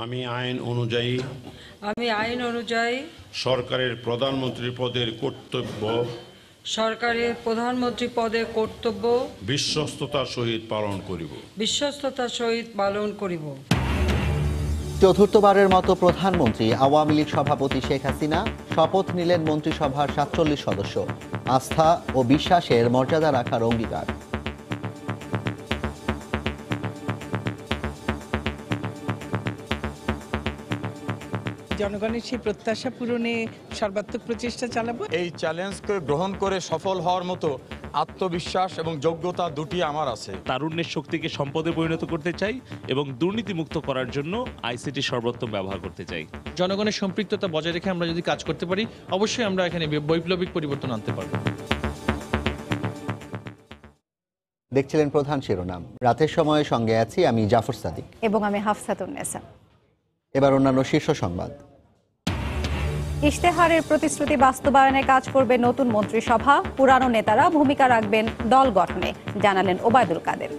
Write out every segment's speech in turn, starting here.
আমি আইন অনুযায়ী সরকারের প্রধানমন্ত্রী পদের কর্তব্য বিশ্বস্ততার সহিত পালন করিব। চতুর্থবারের মতো প্রধানমন্ত্রী আওয়ামী লীগ সভাপতি শেখ হাসিনা শপথ নিলেন মন্ত্রিসভার ৪৭ সদস্য। আস্থা ও বিশ্বাসের মর্যাদা রাখার অঙ্গীকার। জনগণের সেই প্রত্যাশা পূরণে সর্বাত্মক প্রচেষ্টা চালাবো। এই চ্যালেঞ্জকে গ্রহণ করে সফল হওয়ার মতো আত্মবিশ্বাস এবং যোগ্যতা দুটি আমার আছে। তারুণ্যের শক্তিকে সম্পদে পরিণত করতে চাই এবং দুর্নীতিমুক্ত করার জন্য আইসিটি সর্বোত্তম ব্যবহার করতে চাই। জনগণের সম্পৃক্ততা বজায় রেখে আমরা যদি কাজ করতে পারি, অবশ্যই আমরা এখানে বৈপ্লবিক পরিবর্তন আনতে পারবো। দেখছিলেন প্রধান শিরোনাম। রাতের সময়ে সঙ্গে আছি আমি জাফর সাদিক এবং আমি হাফসাতুন্নেসা। এবার অন্যান্য শীর্ষ সংবাদ। ইশতেহারের প্রতিশ্রুতি বাস্তবায়নে কাজ করবে নতুন মন্ত্রিসভা। পুরানো নেতারা ভূমিকা রাখবেন দল গঠনে, জানালেন ওবায়দুল কাদের।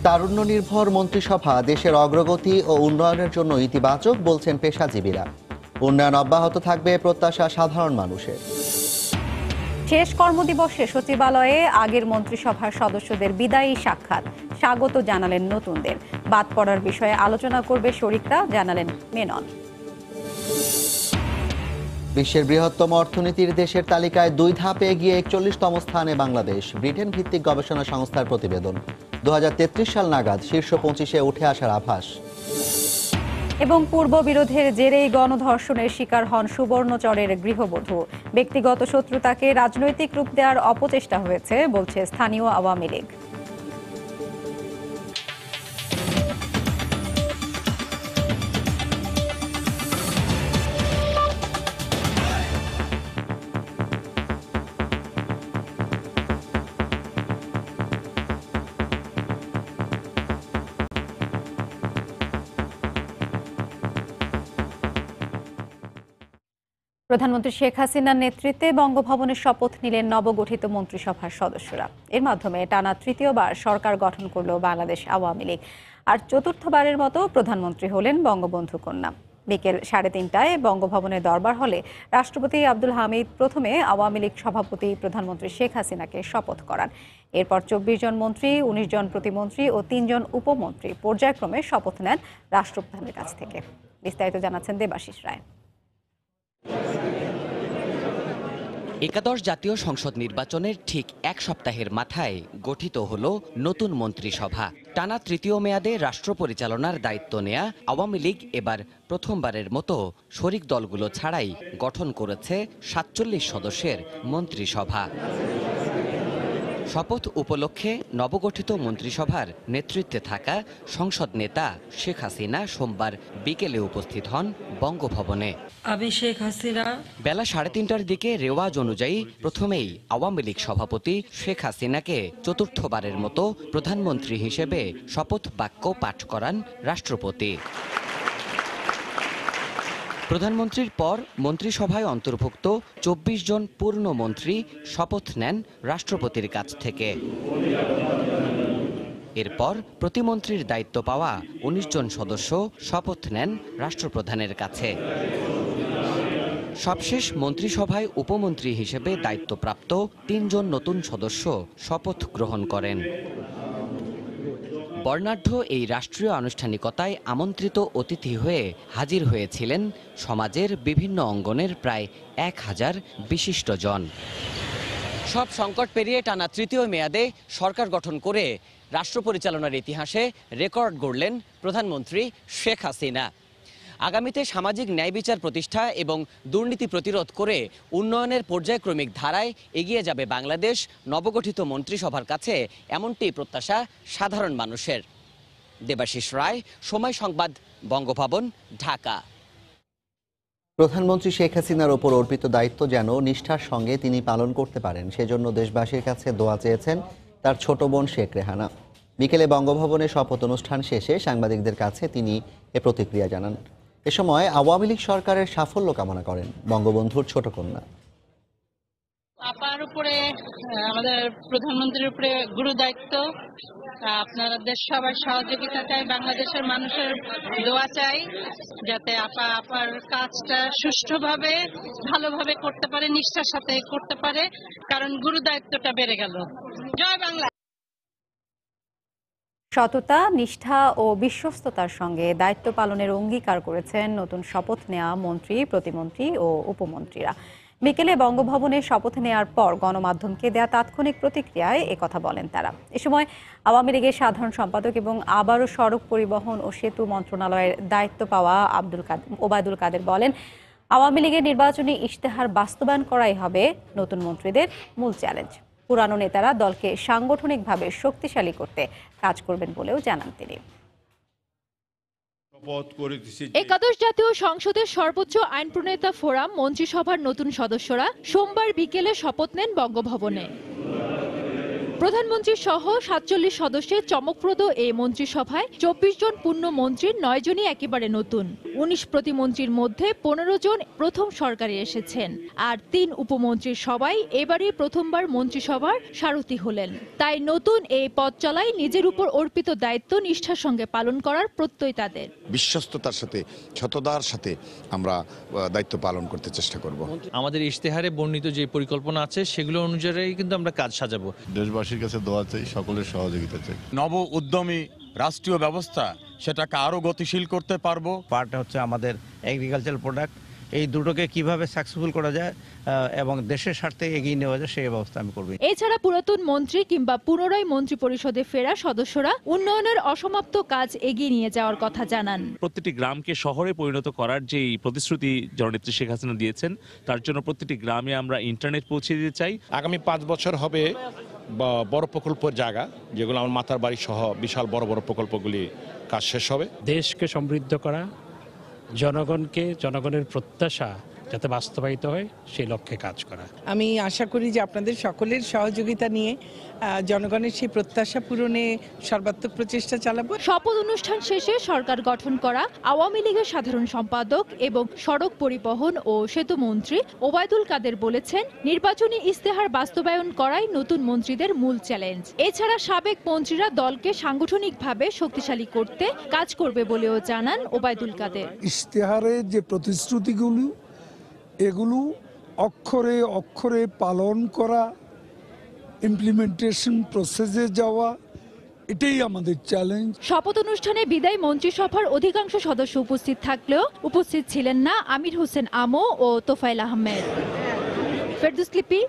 তারুণ্য নির্ভর মন্ত্রিসভা দেশের অগ্রগতি ও উন্নয়নের জন্য ইতিবাচক বলছেন পেশাজীবীরা। উন্নয়ন অব্যাহত থাকবে, প্রত্যাশা সাধারণ মানুষের। শেষ কর্মদিবসে সচিবালয়ে আগের মন্ত্রিসভার সদস্যদের বিদায়ী সাক্ষাৎ, স্বাগত জানালেন নতুনদের। বাদ পড়ার বিষয়ে আলোচনা করবে শরিকরা, জানালেন মেনন। বিশ্বের বৃহত্তম অর্থনীতির দেশের তালিকায় 2 ধাপে এগিয়ে 41তম স্থানে বাংলাদেশ। ব্রিটেন ভিত্তিক গবেষণা সংস্থার প্রতিবেদন। 2033 সাল নাগাদ শীর্ষ 25-এ উঠে আসার আভাস। এবং পূর্ব বিরোধের জেরেই গণধর্ষণের শিকার হন সুবর্ণচরের গৃহবধূ। ব্যক্তিগত শত্রুতাকে রাজনৈতিক রূপ দেওয়ার অপচেষ্টা হয়েছে বলছে স্থানীয় আওয়ামী লীগ। প্রধানমন্ত্রী শেখ হাসিনার নেতৃত্বে বঙ্গভবনে শপথ নিলেন নবগঠিত মন্ত্রিসভার সদস্যরা। এর মাধ্যমে টানা তৃতীয়বার সরকার গঠন করল বাংলাদেশ আওয়ামী লীগ। আর চতুর্থবারের মতো প্রধানমন্ত্রী হলেন বঙ্গবন্ধু কন্যা। বিকেল 3:30টায় বঙ্গভবনের দরবার হলে রাষ্ট্রপতি আব্দুল হামিদ প্রথমে আওয়ামী লীগ সভাপতি প্রধানমন্ত্রী শেখ হাসিনাকে শপথ করান। এরপর 24 জন মন্ত্রী, 19 জন প্রতিমন্ত্রী ও 3 জন উপমন্ত্রী পর্যায়ক্রমে শপথ নেন রাষ্ট্রপ্রধানের কাছ থেকে। বিস্তারিত জানাচ্ছেন দেবাশিস রায়। একাদশ জাতীয় সংসদ নির্বাচনের ঠিক এক সপ্তাহের মাথায় গঠিত হল নতুন মন্ত্রিসভা। টানা তৃতীয় মেয়াদে রাষ্ট্র পরিচালনার দায়িত্ব নেয়া আওয়ামী লীগ এবার প্রথমবারের মতো শরিক দলগুলো ছাড়াই গঠন করেছে 47 সদস্যের মন্ত্রিসভা। শপথ উপলক্ষে নবগঠিত মন্ত্রিসভার নেতৃত্বে থাকা সংসদ নেতা শেখ হাসিনা সোমবার বিকেলে উপস্থিত হন বঙ্গভবনে। আমি শেখ হাসিনা। বেলা 3:30টার দিকে রেওয়াজ অনুযায়ী প্রথমেই আওয়ামী লীগ সভাপতি শেখ হাসিনাকে চতুর্থবারের মতো প্রধানমন্ত্রী হিসেবে শপথ বাক্য পাঠ করান রাষ্ট্রপতি। প্রধানমন্ত্রীর পর মন্ত্রিসভায় অন্তর্ভুক্ত 24 জন পূর্ণ মন্ত্রী শপথ নেন রাষ্ট্রপতির কাছ থেকে। এরপর প্রতিমন্ত্রীর দায়িত্ব পাওয়া 19 জন সদস্য শপথ নেন রাষ্ট্রপ্রধানের কাছে। সবশেষ মন্ত্রিসভায় উপমন্ত্রী হিসেবে দায়িত্বপ্রাপ্ত 3 জন নতুন সদস্য শপথ গ্রহণ করেন। বর্ণাঢ্য এই রাষ্ট্রীয় আনুষ্ঠানিকতায় আমন্ত্রিত অতিথি হয়ে হাজির হয়েছিলেন সমাজের বিভিন্ন অঙ্গনের প্রায় 1000 বিশিষ্টজন। সব সংকট পেরিয়ে টানা তৃতীয় মেয়াদে সরকার গঠন করে রাষ্ট্র পরিচালনার ইতিহাসে রেকর্ড গড়লেন প্রধানমন্ত্রী শেখ হাসিনা। আগামীতে সামাজিক ন্যায় বিচার প্রতিষ্ঠা এবং দুর্নীতি প্রতিরোধ করে উন্নয়নের পর্যায়ক্রমিক ধারায় এগিয়ে যাবে বাংলাদেশ নবগঠিত মন্ত্রিসভার কাছে, এমনটি প্রত্যাশা সাধারণ মানুষের। দেবাশিস রায়, সময় সংবাদ, বঙ্গভবন, ঢাকা। প্রধানমন্ত্রী শেখ হাসিনার ওপর অর্পিত দায়িত্ব যেন নিষ্ঠার সঙ্গে তিনি পালন করতে পারেন, সেজন্য দেশবাসীর কাছে দোয়া চেয়েছেন তার ছোট বোন শেখ রেহানা। বিকেলে বঙ্গভবনে শপথ অনুষ্ঠান শেষে সাংবাদিকদের কাছে তিনি এ প্রতিক্রিয়া জানান। এ সময় আওয়ামী লীগ সরকারের সাফল্য কামনা করেন বঙ্গবন্ধুর ছোট কন্যা। আপার উপরে আমাদের প্রধানমন্ত্রীর উপরে গুরু দায়িত্ব। আপনাদের সবার সহযোগিতা চাই, বাংলাদেশের মানুষের দোয়া চাই যাতে আপার কাজটা সুষ্ঠুভাবে ভালোভাবে করতে পারে, নিষ্ঠার সাথে করতে পারে, কারণ গুরু দায়িত্বটা বেড়ে গেল। জয় বাংলা। সততা, নিষ্ঠা ও বিশ্বস্ততার সঙ্গে দায়িত্ব পালনের অঙ্গীকার করেছেন নতুন শপথ নেওয়া মন্ত্রী, প্রতিমন্ত্রী ও উপমন্ত্রীরা। বিকেলে বঙ্গভবনে শপথ নেওয়ার পর গণমাধ্যমকে দেয়া তাৎক্ষণিক প্রতিক্রিয়ায় একথা বলেন তারা। এ সময় আওয়ামী লীগের সাধারণ সম্পাদক এবং আবারও সড়ক পরিবহন ও সেতু মন্ত্রণালয়ের দায়িত্ব পাওয়া ওবায়দুল কাদের বলেন, আওয়ামী লীগের নির্বাচনী ইশতেহার বাস্তবায়ন করাই হবে নতুন মন্ত্রীদের মূল চ্যালেঞ্জ। পুরানো নেতারা দলকে সাংগঠনিকভাবে শক্তিশালী করতে কাজ করবেন বলেও জানান তিনি। একাদশ জাতীয় সংসদের সর্বোচ্চ আইন প্রণেতা ফোরাম মন্ত্রিসভার নতুন সদস্যরা সোমবার বিকেলে শপথ নেন বঙ্গভবনে। প্রধানমন্ত্রী সহ ৪৭ সদস্যের চমকপ্রদ এই মন্ত্রিসভায় ২৪ জন পূর্ণ মন্ত্রীর ৯ জনই একেবারে নতুন। ১৯ প্রতিমন্ত্রীর মধ্যে ১৫ জন প্রথম সরকারে এসেছেন, আর ৩ উপমন্ত্রীর সবাই এবারই প্রথমবার মন্ত্রিসভার সারথি হলেন। তাই নতুন এই পথ চলায় নিজের উপর অর্পিত দায়িত্ব নিষ্ঠার সঙ্গে পালন করার প্রত্যয় তাদের। বিশ্বস্ততার সাথে, সততার সাথে আমরা দায়িত্ব পালন করতে চেষ্টা করব। আমাদের ইশতেহারে বর্ণিত যে পরিকল্পনা আছে সেগুলো অনুযায়ী কিন্তু আমরা কাজ সাজাবো। দেশবাসীর কাছে দোয়া চাই, সকলের সহযোগিতা চাই। নব উদ্যমী রাষ্ট্রীয় ব্যবস্থা সেটাকে আরো গতিশীল করতে পারবো। পার্ট হচ্ছে আমাদের এগ্রিকালচারাল প্রোডাক্ট, এই দুটোকে কিভাবে সাকসেসফুল করা যায় এবং দেশের স্বার্থে এগিয়ে নেওয়া যায় সেই ব্যবস্থা আমি করব। এছাড়া পুরাতন মন্ত্রী কিংবা পুনরায় মন্ত্রী পরিষদে ফেরা সদস্যরা উন্নয়নের অসমাপ্ত কাজ এগিয়ে নিয়ে যাওয়ার কথা জানান। প্রতিটি গ্রামকে শহরে পরিণত করার যে প্রতিশ্রুতি জননেত্রী শেখ হাসিনা দিয়েছেন, তার জন্য প্রতিটি গ্রামে আমরা ইন্টারনেট পৌঁছে দিতে চাই। আগামী ৫ বছর হবে বড় প্রকল্পের জায়গা, যেগুলো আমার মাতার বাড়ি সহ বিশাল বড় বড় প্রকল্পগুলি কাজ শেষ হবে। দেশকে সমৃদ্ধ করা, জনগণের প্রত্যাশা যাতে বাস্তবায়িত হয় সেই লক্ষ্যে কাজ করা। আমি আশা করি যে আপনাদের সকলের সহযোগিতা নিয়ে জনগণের সেই প্রত্যাশা পূরণে সর্বাত্মক প্রচেষ্টা চালাবো। শপথ অনুষ্ঠান শেষে সরকার গঠন করা আওয়ামী লীগের সাধারণ সম্পাদক এবং সড়ক পরিবহন ও সেতু মন্ত্রী ওবায়দুল কাদের বলেছেন, নির্বাচনী ইশতেহার বাস্তবায়ন করাই নতুন মন্ত্রীদের মূল চ্যালেঞ্জ। এছাড়া সাবেক মন্ত্রীরা দলকে সাংগঠনিকভাবে শক্তিশালী করতে কাজ করবে বলেও জানান ওবায়দুল কাদের। ইশতেহারের যে প্রতিশ্রুতিগুলো এগুলো অক্ষরে অক্ষরে পালন করা, ইমপ্লিমেন্টেশন প্রসেসে যাওয়া, এটাই আমাদের চ্যালেঞ্জ। শপথ অনুষ্ঠানে বিদায়ী মন্ত্রিসভার অধিকাংশ সদস্য উপস্থিত থাকলেও উপস্থিত ছিলেন না আমির হোসেন আমো ও তোফায়েল আহমেদ। ফেরদৌস লিপি,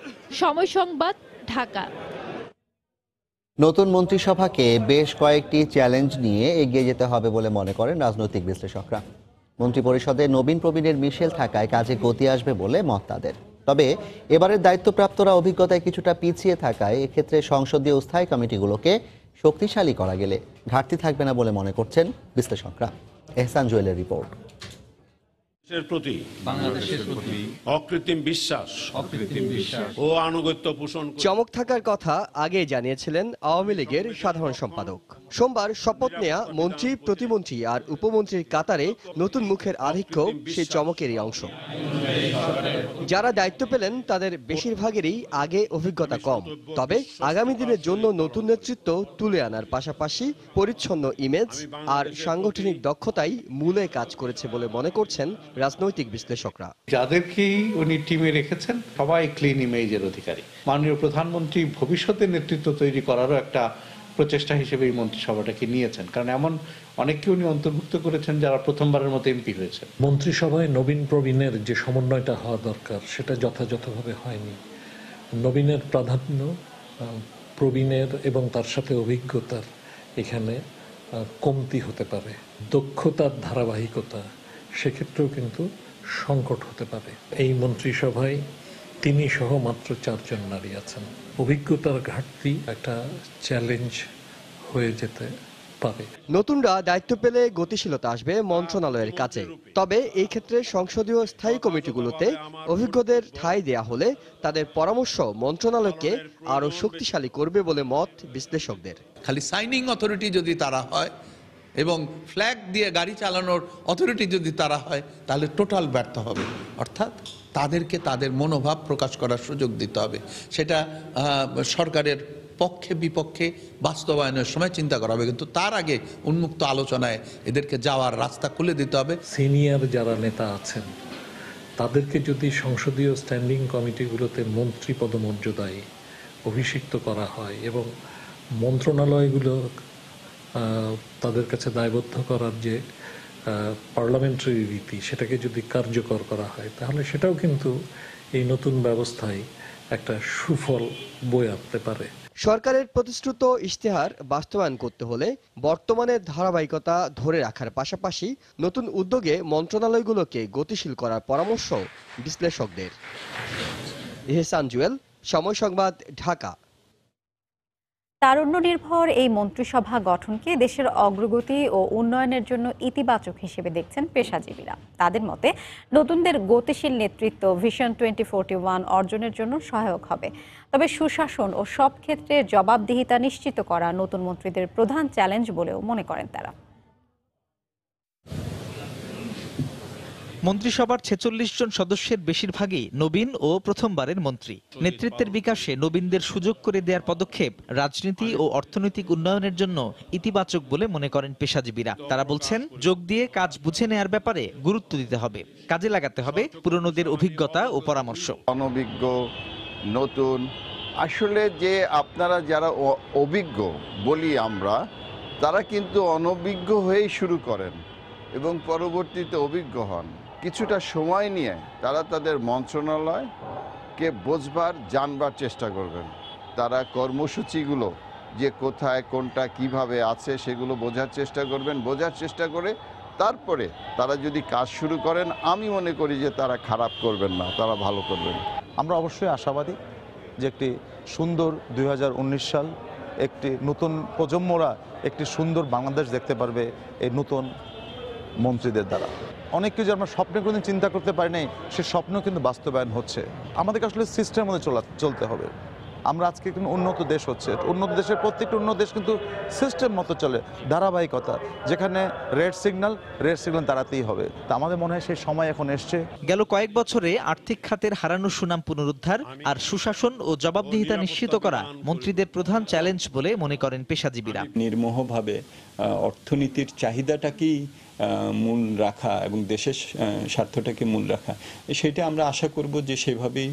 সময় সংবাদ, ঢাকা। নতুন মন্ত্রিসভাকে বেশ কয়েকটি চ্যালেঞ্জ নিয়ে এগিয়ে যেতে হবে বলে মনে করেন রাজনৈতিক বিশ্লেষকরা। মন্ত্রিপরিষদে নবীন প্রবীণের মিশেল থাকায় কাজে গতি আসবে বলে মত তাদের। তবে এবারের দায়িত্বপ্রাপ্তরা অভিজ্ঞতায় কিছুটা পিছিয়ে থাকায় এক্ষেত্রে সংসদীয় স্থায়ী কমিটিগুলোকে শক্তিশালী করা গেলে ঘাটতি থাকবে না বলে মনে করছেন বিশ্লেষকরা। এহসান জুয়েলের রিপোর্ট। বাংলাদেশের প্রতি অকৃত্রিম বিশ্বাস ও আনুগত্য পোষণ। চমক থাকার কথা আগেই জানিয়েছিলেন আওয়ামী লীগের সাধারণ সম্পাদক। সোমবার শপথ নেয়া মন্ত্রী, প্রতিমন্ত্রী আর উপমন্ত্রীর কাতারে নতুন মুখের আধিক্য সেই চমকেরই অংশ। যারা দায়িত্ব পেলেন তাদের বেশিরভাগেরই আগে অভিজ্ঞতা কম, তবে আগামী দিনের জন্য নতুন নেতৃত্ব তুলে আনার পাশাপাশি পরিচ্ছন্ন ইমেজ আর সাংগঠনিক দক্ষতাই মূলে কাজ করেছে বলে মনে করছেন রাজনৈতিক বিশ্লেষকরা। যাদেরকেই উনি টিমে রেখেছেন সবাই ক্লিন ইমেজের অধিকারী। মাননীয় প্রধানমন্ত্রী ভবিষ্যতের নেতৃত্ব তৈরি করারও একটা প্রচেষ্টা হিসেবে এই মন্ত্রিসভাটাকে নিয়েছেন, কারণ এমন অনেককে উনি অন্তর্ভুক্ত করেছেন যারা প্রথমবারের মতো এমপি হয়েছে। মন্ত্রিসভায় নবীন প্রবীণের যে সমন্বয়টা হওয়া দরকার সেটা যথাযথভাবে হয়নি। নবীনের প্রাধান্য, প্রবীণের এবং তার সাথে অভিজ্ঞতার এখানে কমতি হতে পারে। দক্ষতার ধারাবাহিকতা সেক্ষেত্রেও কিন্তু সংকট হতে পারে। এই মন্ত্রিসভায় তিনি সহ মাত্র 4 জন নারী আছেন। অভিজ্ঞতার ঘাটতি একটা চ্যালেঞ্জ হয়ে যেতে পারে। নতুনরা দায়িত্ব পেলে গতিশীলতা আসবে মন্ত্রণালয়ের কাছে। তবে এই ক্ষেত্রে সংসদীয় স্থায়ী কমিটিগুলোতে অভিজ্ঞদের ঠাঁই দেয়া হলে তাদের পরামর্শ মন্ত্রণালয়কে আরো শক্তিশালী করবে বলে মত বিশ্লেষকদের। খালি সাইনিং অথরিটি যদি তারা হয় এবং ফ্ল্যাগ দিয়ে গাড়ি চালানোর অথরিটি যদি তারা হয় তাহলে টোটাল ব্যর্থ হবে। অর্থাৎ তাদেরকে তাদের মনোভাব প্রকাশ করার সুযোগ দিতে হবে। সেটা সরকারের পক্ষে বিপক্ষে বাস্তবায়নের সময় চিন্তা করা হবে, কিন্তু তার আগে উন্মুক্ত আলোচনায় এদেরকে যাওয়ার রাস্তা খুলে দিতে হবে। সিনিয়র যারা নেতা আছেন তাদেরকে যদি সংসদীয় স্ট্যান্ডিং কমিটিগুলোতে মন্ত্রী পদমর্যাদায় অভিষিক্ত করা হয় এবং মন্ত্রণালয়গুলো তাদের কাছে দায়বদ্ধ করার যে পার্লামেন্টারি রীতি সেটাকে যদি কার্যকর করা হয় তাহলে সেটাও কিন্তু এই নতুন ব্যবস্থায় একটা সুফল বয়ে আনতে পারে। সরকারের প্রতিশ্রুত ইশতেহার বাস্তবায়ন করতে হলে বর্তমানে ধারাবাহিকতা ধরে রাখার পাশাপাশি নতুন উদ্যোগে মন্ত্রণালয়গুলোকে গতিশীল করার পরামর্শ বিশ্লেষকদের। ইহসান জুয়েল, সময় সংবাদ, ঢাকা। তারুণ্য নির্ভর এই মন্ত্রিসভা গঠনকে দেশের অগ্রগতি ও উন্নয়নের জন্য ইতিবাচক হিসেবে দেখছেন পেশাজীবীরা। তাদের মতে নতুনদের গতিশীল নেতৃত্ব ভিশন 2041 অর্জনের জন্য সহায়ক হবে। তবে সুশাসন ও সব ক্ষেত্রে জবাবদিহিতা নিশ্চিত করা নতুন মন্ত্রীদের প্রধান চ্যালেঞ্জ বলেও মনে করেন তারা। মন্ত্রিসভার ৪৬ জন সদস্যের বেশিরভাগই নবীন ও প্রথমবারের মন্ত্রী। নেতৃত্বের বিকাশে নবীনদের সুযোগ করে দেওয়ার পদক্ষেপ রাজনীতি ও অর্থনৈতিক উন্নয়নের জন্য ইতিবাচক বলে মনে করেন পেশাজীবীরা। তারা বলছেন, যোগ দিয়ে কাজ বুঝে নেয়ার ব্যাপারে গুরুত্ব দিতে হবে, কাজে লাগাতে হবে পুরনোদের অভিজ্ঞতা ও পরামর্শ। অনভিজ্ঞ, নতুন, আসলে যে আপনারা যারা অভিজ্ঞ বলি আমরা, তারা কিন্তু অনভিজ্ঞ হয়েই শুরু করেন এবং পরবর্তীতে অভিজ্ঞ হন। কিছুটা সময় নিয়ে তারা তাদের মন্ত্রণালয়কে বোঝবার জানবার চেষ্টা করবেন। তারা কর্মসূচিগুলো যে কোথায় কোনটা কিভাবে আছে সেগুলো বোঝার চেষ্টা করবেন। বোঝার চেষ্টা করে তারপরে তারা যদি কাজ শুরু করেন, আমি মনে করি যে তারা খারাপ করবেন না, তারা ভালো করবেন। আমরা অবশ্যই আশাবাদী যে একটি সুন্দর 2019 সাল, একটি নতুন প্রজন্মরা একটি সুন্দর বাংলাদেশ দেখতে পারবে এই নতুন মন্ত্রীদের দ্বারা। অনেক কিছু আমরা স্বপ্নে কোনোদিন চিন্তা করতে পারি নাই, সে স্বপ্ন কিন্তু বাস্তবায়ন হচ্ছে। আমাদেরকে আসলে সিস্টেমের মধ্যে চলতে হবে। আমরা আজকে কিন্তু উন্নত দেশ হচ্ছে, উন্নত দেশের প্রত্যেকটা উন্নত দেশ কিন্তু সিস্টেম মতো চলে, ধারাবাহিকতা। যেখানে রেড সিগন্যাল দাঁড়াতেই হবে। তা আমাদের মনে হয় সেই সময় এখন এসছে। গেল কয়েক বছরে আর্থিক খাতের হারানো সুনাম পুনরুদ্ধার আর সুশাসন ও জবাবদিহিতা নিশ্চিত করা মন্ত্রীদের প্রধান চ্যালেঞ্জ বলে মনে করেন পেশাজীবীরা। নির্মোহভাবে অর্থনীতির চাহিদাটাকেই মূল রাখা এবং দেশের স্বার্থটাকে মূল রাখা, সেটা আমরা আশা করব যে সেভাবেই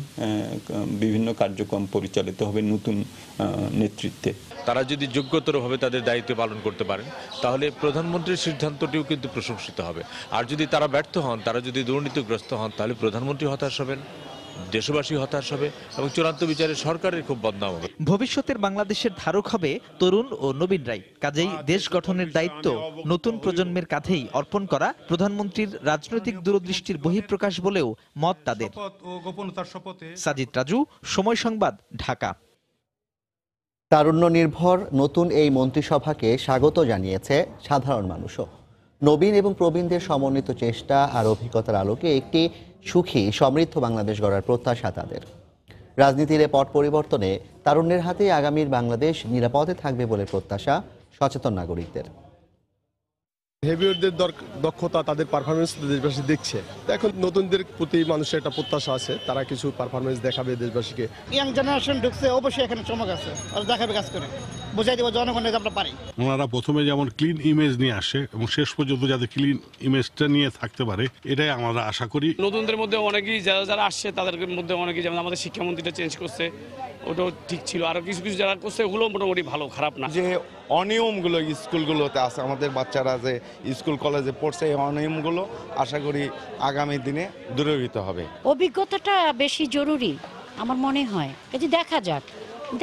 বিভিন্ন কার্যক্রম পরিচালিত হবে নতুন নেতৃত্বে। তারা যদি যোগ্যতরভাবে তাদের দায়িত্ব পালন করতে পারেন তাহলে প্রধানমন্ত্রীর সিদ্ধান্তটিও কিন্তু প্রশংসিত হবে। আর যদি তারা ব্যর্থ হন, তারা যদি দুর্নীতিগ্রস্ত হন, তাহলে প্রধানমন্ত্রী হতাশ হবেন, দেশবাসী হতাশ হবে এবং চূড়ান্ত বিচারে সরকারের খুব বদনাম হবে। ভবিষ্যতের বাংলাদেশের ধারক হবে তরুণ ও নবীনরাই। কাজেই দেশ গঠনের দায়িত্ব নতুন প্রজন্মের কাঁধেই অর্পণ করা প্রধানমন্ত্রীর রাজনৈতিক দূরদৃষ্টির বহিঃপ্রকাশ বলেও মত তাদের। সাজিদ রাজু, সময় সংবাদ, ঢাকা। তারুণ্য নির্ভর নতুন এই মন্ত্রিসভাকে স্বাগত জানিয়েছে সাধারণ মানুষও। নবীন এবং প্রবীণদের সমন্বিত চেষ্টা আর অভিজ্ঞতার আলোকে একটি সুখী সমৃদ্ধ বাংলাদেশ গড়ার প্রত্যাশা তাদের। রাজনীতির পট পরিবর্তনে তারুণ্যের হাতে আগামীর বাংলাদেশ নিরাপদে থাকবে বলে প্রত্যাশা সচেতন নাগরিকদের। হেভিওয়ারদের দক্ষতা, তাদের পারফরমেন্স দেশবাসী দেখছে। এখন নতুনদের প্রতি মানুষের একটা প্রত্যাশা আছে, তারা কিছু পারফরমেন্স দেখাবে দেশবাসীকে। ইয়াং জেনারেশন ঢুকছে, অবশ্যই এখানে চমক আছে, আর দেখাবে কাজ করে বোঝাই দেবো জনগণের আমরা পারি। ওনারা প্রথমে যেমন ক্লিন ইমেজ নিয়ে আসে এবং শেষ পর্যন্ত যাতে ক্লিন ইমেজটা নিয়ে থাকতে পারে, এটাই আমরা আশা করি। নতুনদের মধ্যে অনেকেই যারা আসছে তাদের মধ্যে অনেকেই, যেমন আমাদের শিক্ষামন্ত্রীটা চেঞ্জ করছে, ওটাও ঠিক ছিল। আরো কিছু কিছু যারা করছে ওগুলো মোটামুটি ভালো, খারাপ না। যে অনিয়মগুলো স্কুলগুলোতে আছে, আমাদের বাচ্চারা যে স্কুল কলেজে পড়ছে, এই অনিয়মগুলো আশা করি আগামী দিনে দূরীভূত হবে। অভিজ্ঞতাটা বেশি জরুরি আমার মনে হয়। এই যে দেখা যাক,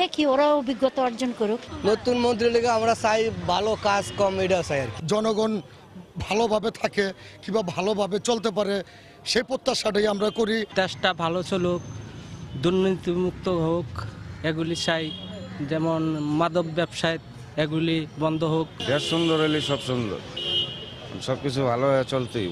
দেখি ওরা অভিজ্ঞতা অর্জন করুক। নতুন মন্ত্রী লেগে আমরা চাই ভালো কাজ, কম এটা চাই আর কি। জনগণ ভালোভাবে থাকে কিংবা ভালোভাবে চলতে পারে, সেই প্রত্যাশাটাই আমরা করি। দেশটা ভালো চলুক, দুর্নীতিমুক্ত হোক, এগুলি চাই। যেমন মাদক ব্যবসায় এগুলি বন্ধ হোক। দেশ সুন্দর হলে সব সুন্দর, সবকিছু ভালো হয়ে চলতেই।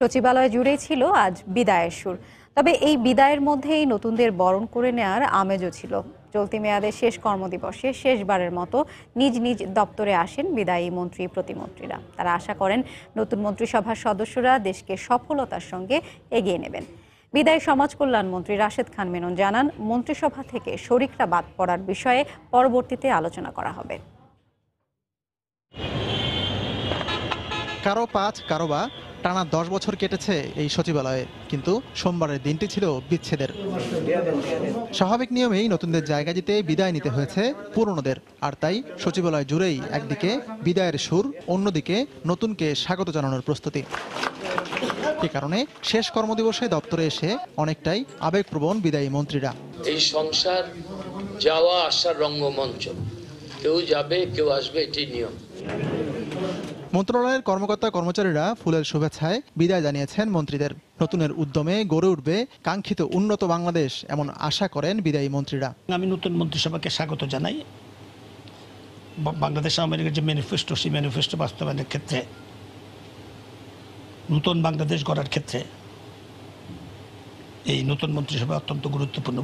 সচিবালয় জুড়েই ছিল আজ বিদায়ের সুর। তবে এই বিদায়ের মধ্যেই নতুনদের বরণ করে নেওয়ার আমেজও ছিল। চলতি মেয়াদে শেষ কর্মদিবসে শেষবারের মতো নিজ নিজ দপ্তরে আসেন বিদায়ী মন্ত্রী প্রতিমন্ত্রীরা। তারা আশা করেন নতুন মন্ত্রিসভার সদস্যরা দেশকে সফলতার সঙ্গে এগিয়ে নেবেন। বিদায়ী সমাজ কল্যাণ মন্ত্রী রাশেদ খান মেনন জানান, মন্ত্রিসভা থেকে শরিকরা বাদ পড়ার বিষয়ে পরবর্তীতে আলোচনা করা হবে। কারো 5 কারো বা টানা 10 বছর কেটেছে এই সচিবালয়ে, কিন্তু সোমবারের দিনটি ছিল বিচ্ছেদের। স্বাভাবিক নিয়মেই নতুনদের জায়গা দিতে বিদায় নিতে হয়েছে পুরনোদের, আর তাই সচিবালয় জুড়েই একদিকে বিদায়ের সুর, অন্যদিকে নতুনকে স্বাগত জানানোর প্রস্তুতি। এ কারণে শেষ কর্মদিবসে দপ্তরে এসে অনেকটাই আবেগপ্রবণ বিদায়ী মন্ত্রীরা। এই সংসার যাওয়া আসার রঙ্গমঞ্চ, কেউ যাবে কেউ আসবে, এটি নিয়ম। মন্ত্রণালয়ের কর্মকর্তা কর্মচারীরা ফুলের শুভেচ্ছায় বিদায় জানিয়েছেন মন্ত্রীদের। নতুনের উদ্যমে গড়ে উঠবে কাঙ্ক্ষিত উন্নত বাংলাদেশ, এমন আশা করেন বিদায়ী মন্ত্রীরা। আমি নতুন মন্ত্রিসভাকে স্বাগত জানাই। বাংলাদেশ আওয়ামী লীগের যে ম্যানিফেস্টো, সেই ম্যানিফেস্টো বাস্তবায়নের ক্ষেত্রে, নতুন বাংলাদেশ গড়ার ক্ষেত্রে এই নতুন মন্ত্রিসভা অত্যন্ত গুরুত্বপূর্ণ